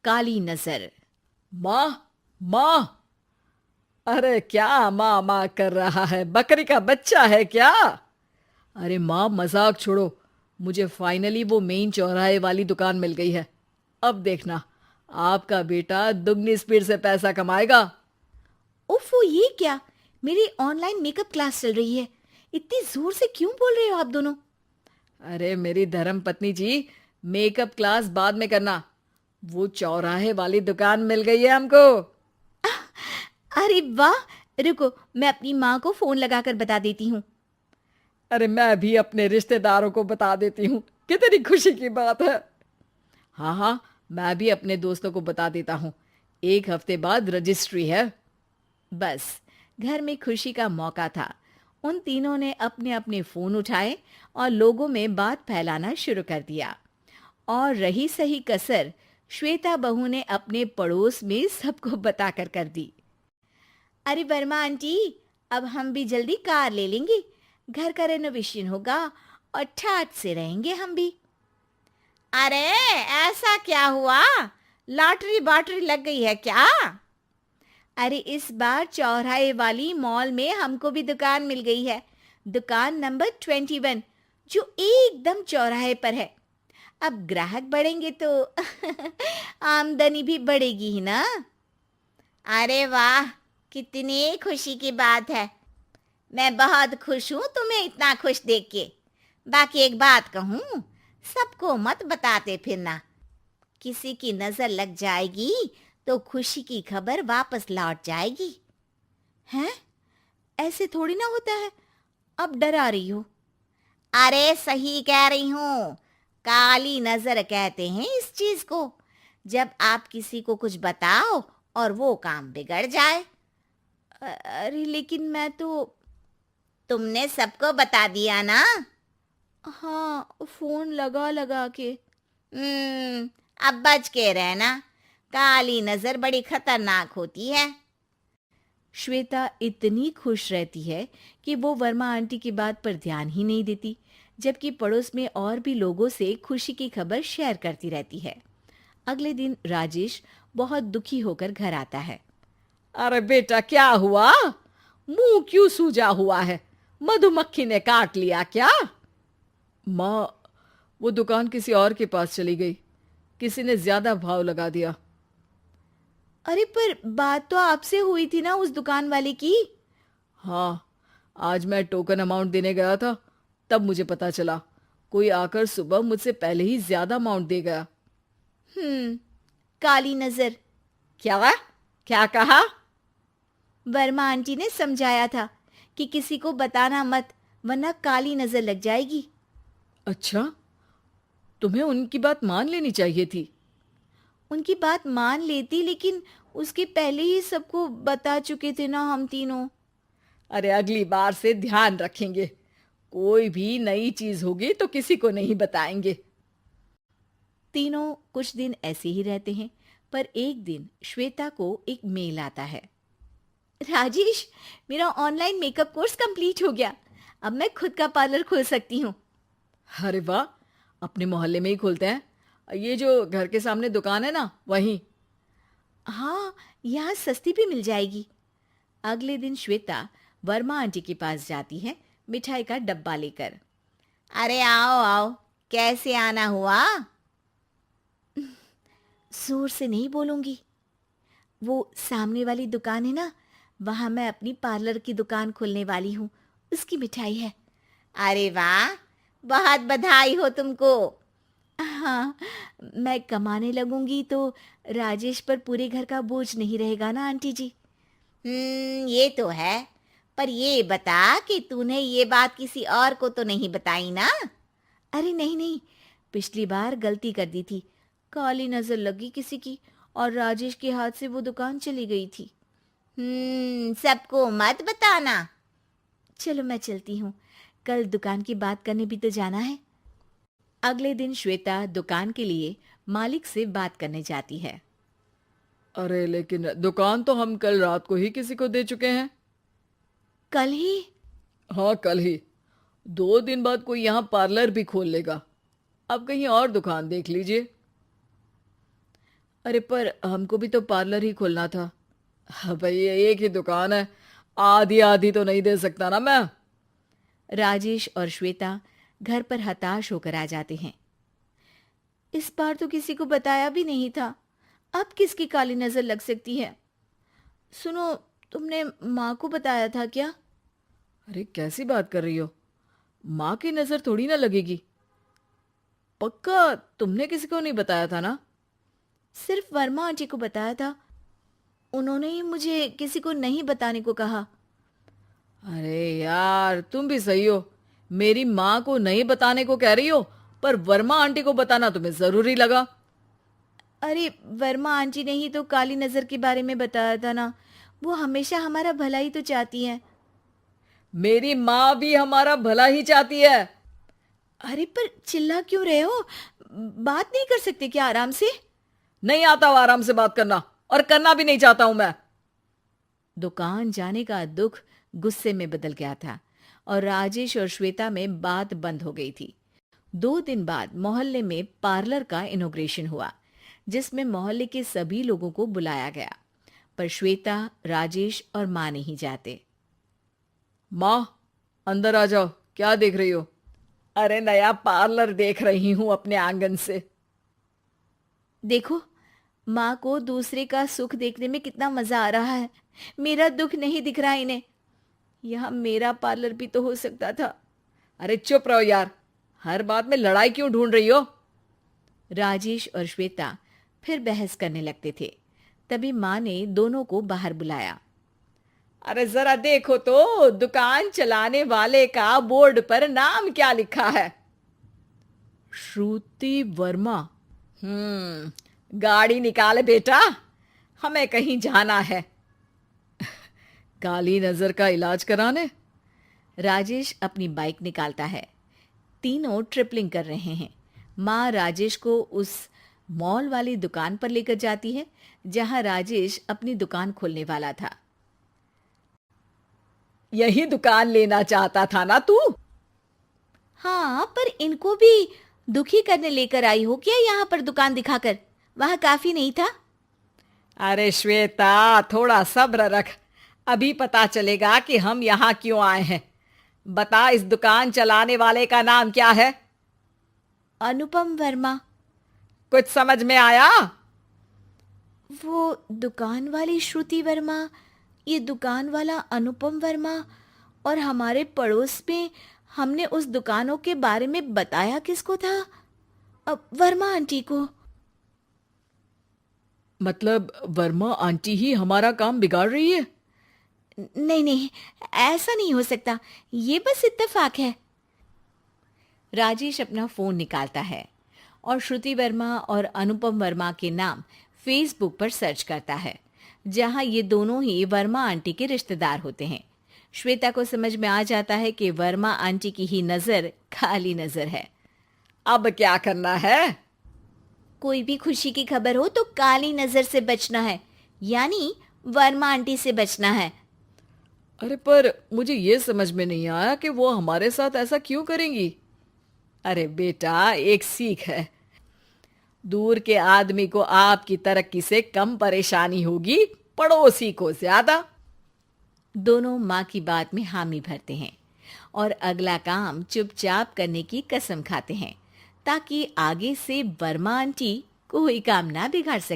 काली नजर। माँ, माँ। अरे क्या माँ माँ कर रहा है? बकरी का बच्चा है क्या? अरे माँ, मजाक छोड़ो। मुझे फाइनली वो मेन चौराहे वाली दुकान मिल गई है। अब देखना, आपका बेटा दुगनी स्पीड से पैसा कमाएगा। उफ़, ये क्या? मेरी ऑनलाइन मेकअप क्लास चल रही है। इतनी जोर से क्यों बोल रहे हो आप दोनों? अरे मेरी धर्म पत्नी जी, मेकअप क्लास बाद में करना। वो चौराहे वाली दुकान मिल गई है हमको। अरे वाह! रुको, मैं अपनी माँ को फोन लगाकर बता देती हूँ। अरे मैं भी अपने रिश्तेदारों को बता देती हूँ। कितनी खुशी की बात है। हाँ हाँ, मैं भी अपने दोस्तों को बता देता हूँ। 1 हफ्ते बाद रजिस्ट्री है। बस, घर में खुशी का मौका था। उन तीनों ने अपने अपने फोन उठाए और लोगों में बात फैलाना शुरू कर दिया। और रही सही कसर, श्वेता बहू ने अपने पड़ोस में सबको बताकर कर दी। अरे वर्मा आंटी, अब हम भी जल्दी कार ले लेंगे। घर का रेनोवेशन होगा और ठाट से रहेंगे हम भी। अरे, ऐसा क्या हुआ? लॉटरी बाटरी लग गई है क्या? अरे, इस बार चौराहे वाली मॉल में हमको भी दुकान मिल गई है। दुकान नंबर 21, जो एकदम चौराहे पर है। अब ग्राहक बढ़ेंगे तो आमदनी भी बढ़ेगी ही ना। अरे वाह, कितनी खुशी की बात है। मैं बहुत खुश हूँ तुम्हें इतना खुश देख के। बाकी एक बात कहूँ, सबको मत बताते फिरना। किसी की नजर लग जाएगी तो खुशी की खबर वापस लौट जाएगी। हैं? ऐसे थोड़ी ना होता है। अब डरा रही हो। अरे सही कह रही हूँ। काली नजर कहते हैं इस चीज को। जब आप किसी को कुछ बताओ और वो काम बिगड़ जाए। अरे लेकिन मैं तो। तुमने सबको बता दिया ना? हाँ, फोन लगा लगा के। अब बच के रहना। काली नजर बड़ी खतरनाक होती है। श्वेता इतनी खुश रहती है कि वो वर्मा आंटी की बात पर ध्यान ही नहीं देती, जबकि पड़ोस में और भी लोगों से खुशी की खबर शेयर करती रहती है। अगले दिन राजेश बहुत दुखी होकर घर आता है। अरे बेटा, क्या हुआ? मुंह क्यों सूजा हुआ है? मधुमक्खी ने काट लिया क्या? माँ, वो दुकान किसी और के पास चली गई। किसी ने ज्यादा भाव लगा दिया। अरे पर बात तो आपसे हुई थी ना उस दुकान वाले की। हाँ, आज मैं टोकन अमाउंट देने गया था, तब मुझे पता चला। कोई आकर सुबह मुझसे पहले ही ज्यादा अमाउंट दे गया। हम्म, काली नजर। क्या? क्या कहा? वर्मा आंटी ने समझाया था कि किसी को बताना मत, वरना काली नजर लग जाएगी। अच्छा, तुम्हें उनकी बात मान लेनी चाहिए थी। उनकी बात मान लेती, लेकिन उसके पहले ही सबको बता चुके थे ना हम तीनों। अरे अगली बार से ध्यान रखेंगे। कोई भी नई चीज होगी तो किसी को नहीं बताएंगे। तीनों कुछ दिन ऐसे ही रहते हैं, पर एक दिन श्वेता को एक मेल आता है। राजेश, मेरा ऑनलाइन मेकअप कोर्स कंप्लीट हो गया। अब मैं खुद का पार्लर खोल सकती हूँ। अरे वाह, अपने मोहल्ले में ही खोलते हैं। ये जो घर के सामने दुकान है ना, वहीं। हाँ, यहाँ सस्ती भी मिल जाएगी। अगले दिन श्वेता वर्मा आंटी के पास जाती है, मिठाई का डब्बा लेकर। अरे आओ आओ, कैसे आना हुआ? जोर से नहीं बोलूंगी। वो सामने वाली दुकान है ना, वहां मैं अपनी पार्लर की दुकान खोलने वाली हूँ। उसकी मिठाई है। अरे वाह, बहुत बधाई हो तुमको। हाँ, मैं कमाने लगूंगी तो राजेश पर पूरे घर का बोझ नहीं रहेगा ना आंटी जी। ये तो है। पर ये बता कि तूने ये बात किसी और को तो नहीं बताई ना? अरे नहीं नहीं, पिछली बार गलती कर दी थी। काली नजर लगी किसी की और राजेश के हाथ से वो दुकान चली गई थी। सबको मत बताना। चलो मैं चलती हूँ, कल दुकान की बात करने भी तो जाना है। अगले दिन श्वेता दुकान के लिए मालिक से बात करने जाती है। अरे लेकिन दुकान तो हम कल रात को ही किसी को दे चुके हैं। कल ही? हाँ, कल ही। 2 दिन बाद कोई यहाँ पार्लर भी खोल लेगा। अब कहीं और दुकान देख लीजिए। अरे पर हमको भी तो पार्लर ही खोलना था। हाँ भाई, एक ही दुकान है, आधी आधी तो नहीं दे सकता ना मैं। राजेश और श्वेता घर पर हताश होकर आ जाते हैं। इस बार तो किसी को बताया भी नहीं था, अब किसकी काली नजर लग सकती है। सुनो, तुमने माँ को बताया था क्या? अरे कैसी बात कर रही हो, माँ की नजर थोड़ी ना लगेगी। पक्का तुमने किसी को नहीं बताया था ना? सिर्फ वर्मा आंटी को बताया था, उन्होंने ही मुझे किसी को नहीं बताने को कहा। अरे यार, तुम भी सही हो, मेरी माँ को नहीं बताने को कह रही हो, पर वर्मा आंटी को बताना तुम्हें जरूरी लगा। अरे वर्मा आंटी ने ही तो काली नजर के बारे में बताया था ना, वो हमेशा हमारा भला ही तो चाहती हैं। मेरी माँ भी हमारा भला ही चाहती है। अरे पर चिल्ला क्यों रहे हो? बात नहीं कर सकते क्या आराम से? नहीं आता वो आराम से बात करना, और करना भी नहीं चाहता हूं मैं। दुकान जाने का दुख गुस्से में बदल गया था और राजेश और श्वेता में बात बंद हो गई थी। 2 दिन बाद मोहल्ले में पार्लर का इनॉग्रेशन हुआ, जिसमें मोहल्ले के सभी लोगों को बुलाया गया, पर श्वेता, राजेश और माँ नहीं जाते। माँ, अंदर आ जाओ, क्या देख रही हो? अरे नया पार्लर देख रही हूं अपने आंगन से। देखो, माँ को दूसरे का सुख देखने में कितना मजा आ रहा है, मेरा दुख नहीं दिख रहा इन्हें। यहाँ मेरा पार्लर भी तो हो सकता था। अरे चुप रहो यार, हर बात में लड़ाई क्यों ढूंढ रही हो? राजेश और श्वेता फिर बहस करने लगते थे। तभी माँ ने दोनों को बाहर बुलाया। अरे जरा देखो तो, दुकान चलाने वाले का बोर्ड पर नाम क्या लिखा है? श्रुति वर्मा। गाड़ी निकाले बेटा, हमें कहीं जाना है। काली नजर का इलाज कराने? राजेश अपनी बाइक निकालता है। तीनों ट्रिपलिंग कर रहे हैं। माँ राजेश को उस मॉल वाली दुकान पर लेकर जाती है जहां राजेश अपनी दुकान खोलने वाला था। यही दुकान लेना चाहता था ना तू? हाँ, पर इनको भी दुखी करने लेकर आई हो क्या यहाँ पर दुकान दिखाकर? वहां काफी नहीं था? अरे श्वेता, थोड़ा सब्र रख, अभी पता चलेगा कि हम यहाँ क्यों आए हैं। बता, इस दुकान चलाने वाले का नाम क्या है? अनुपम वर्मा। कुछ समझ में आया? वो दुकान वाली श्रुति वर्मा, ये दुकान वाला अनुपम वर्मा, और हमारे पड़ोस में हमने उस दुकानों के बारे में बताया किसको था? अब वर्मा आंटी को। मतलब वर्मा आंटी ही हमारा काम बिगाड़ रही है? नहीं नहीं, ऐसा नहीं हो सकता, ये बस इत्तेफाक है। राजेश अपना फोन निकालता है और श्रुति वर्मा और अनुपम वर्मा के नाम फेसबुक पर सर्च करता है, जहां ये दोनों ही वर्मा आंटी के रिश्तेदार होते हैं। श्वेता को समझ में आ जाता है कि वर्मा आंटी की ही नजर काली नजर है। अब क्या करना है? कोई भी खुशी की खबर हो तो काली नजर से बचना है, यानी वर्मा आंटी से बचना है। अरे पर मुझे ये समझ में नहीं आया कि वो हमारे साथ ऐसा क्यों करेंगी। अरे बेटा, एक सीख है, दूर के आदमी को आपकी तरक्की से कम परेशानी होगी, पड़ोसी को ज्यादा। दोनों माँ की बात में हामी भरते हैं और अगला काम चुपचाप करने की कसम खाते हैं, ताकि आगे से वर्मा आंटी कोई काम ना बिगाड़ सके।